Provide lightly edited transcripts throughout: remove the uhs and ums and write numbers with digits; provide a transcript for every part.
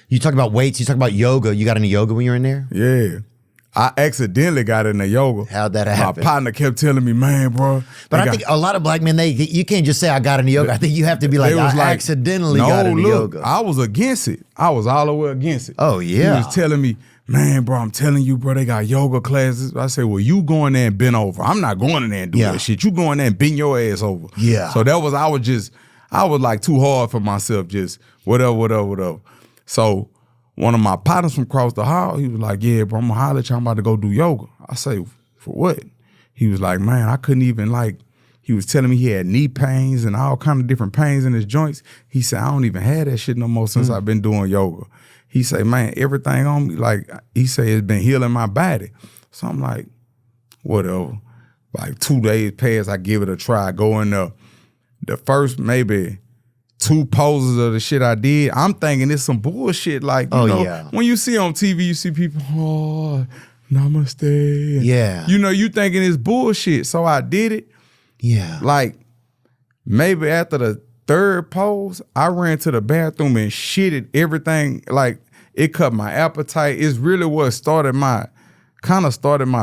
You talk about weights. You talk about yoga. You got into yoga when you were in there? Yeah. I accidentally got into yoga. How'd that happen? My partner kept telling me, man, bro. But I think a lot of black men, you can't just say I got into yoga. I think you have to be like, accidentally got into yoga. I was against it. I was all the way against it. Oh, yeah. He was telling me, man, bro, I'm telling you, bro, they got yoga classes. I said, well, you go in there and bend over. I'm not going in there and do that shit. You go in there and bend your ass over. Yeah. So I was like too hard for myself, just whatever. So one of my partners from across the hall, he was like, yeah, bro, I'm gonna holler at you. I'm about to go do yoga. I say, for what? He was like, man, I couldn't even he was telling me he had knee pains and all kind of different pains in his joints. He said, I don't even have that shit no more since I've been doing yoga. He said, man, everything on me, he said it's been healing my body. So I'm like, whatever. Like 2 days pass, I give it a try. Go in the first maybe 2 poses of the shit I did, I'm thinking it's some bullshit. Like, you know, when you see on TV, you see people, oh, namaste. Yeah. You know, you thinking it's bullshit. So I did it. Yeah. Like, maybe after the 3rd pose, I ran to the bathroom and shitted everything. Like, it cut my appetite. It's really what started my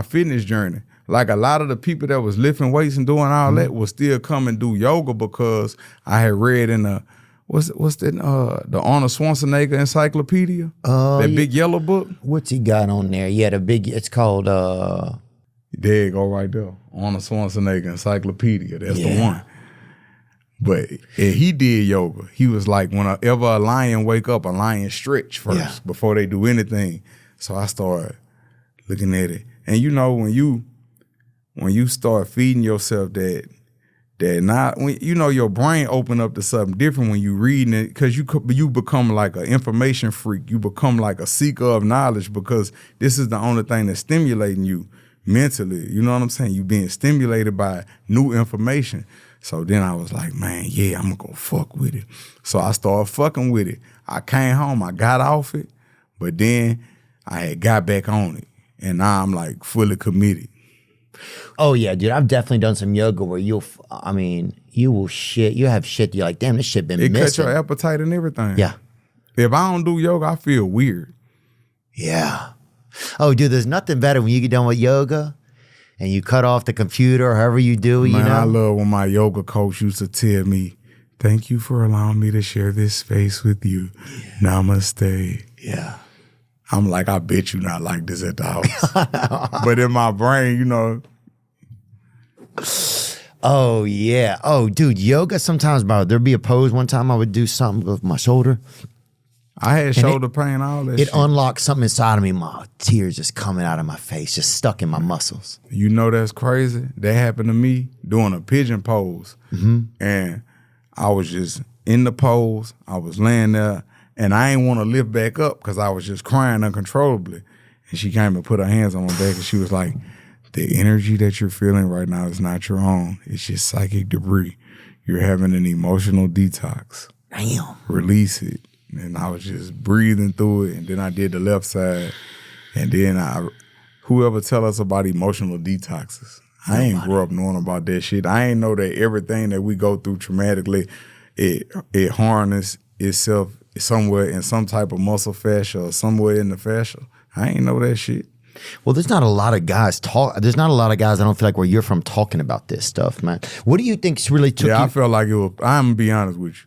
fitness journey. Like, a lot of the people that was lifting weights and doing all that will still come and do yoga because I had read in the Arnold Schwarzenegger encyclopedia, that big yellow book. What's he got on there? Yeah, it's called There you go right there. Arnold Schwarzenegger encyclopedia. That's the one. But he did yoga. He was like, whenever a lion wake up, a lion stretch first before they do anything. So I started looking at it. And you know, when you start feeding yourself that when you know your brain open up to something different when you reading it, because you become like an information freak. You become like a seeker of knowledge because this is the only thing that's stimulating you mentally. You know what I'm saying? You being stimulated by new information. So then I was like, man, yeah, I'm gonna go fuck with it. So I started fucking with it. I came home, I got off it, but then I had got back on it. And now I'm like fully committed. Oh yeah, dude, I've definitely done some yoga where you will shit. You have shit, you're like, damn, this shit been missing. It cuts your appetite and everything. Yeah. If I don't do yoga, I feel weird. Yeah. Oh, dude, there's nothing better when you get done with yoga and you cut off the computer or however you do it, Man, I love when my yoga coach used to tell me, thank you for allowing me to share this space with you. Yeah. Namaste. Yeah. I'm like, I bet you not like this at the house. But in my brain, you know. Oh, yeah. Oh, dude, yoga sometimes, there'd be a pose one time I would do something with my shoulder. I had shoulder pain, all that shit. It unlocked something inside of me. My tears just coming out of my face, just stuck in my muscles. You know that's crazy? That happened to me doing a pigeon pose. And I was just in the pose. I was laying there. And I ain't want to lift back up because I was just crying uncontrollably. And she came and put her hands on my back and she was like, the energy that you're feeling right now is not your own. It's just psychic debris. You're having an emotional detox. Damn. Release it. And I was just breathing through it. And then I did the left side. And then whoever tell us about emotional detoxes, I ain't grew up knowing about that shit. I ain't know that everything that we go through traumatically, it harness itself somewhere in some type of muscle fascia or somewhere in the fascia. I ain't know that shit. Well, there's not a lot of guys there's not a lot of guys I don't feel like where you're from talking about this stuff, man. What do you think's really took you? I felt like it was, I'm gonna be honest with you.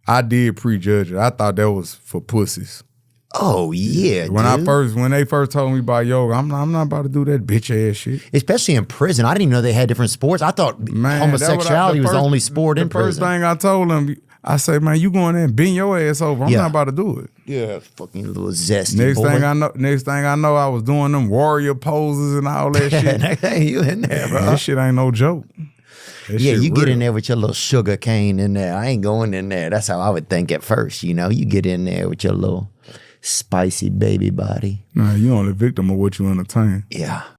I did prejudge it. I thought that was for pussies. Oh yeah. When they first told me about yoga, I'm not about to do that bitch ass shit. Especially in prison. I didn't even know they had different sports. I thought homosexuality was the only sport in prison. The first thing I told them, I say, man, you going there and bend your ass over. I'm not about to do it. Yeah, fucking little zesty next boy. Next thing I know, I was doing them warrior poses and all that shit. Hey, you in there, bro? This shit ain't no joke. Yeah, you get in there with your little sugar cane in there. I ain't going in there. That's how I would think at first, you know? You get in there with your little spicy baby body. Nah, you only victim of what you entertain. Yeah.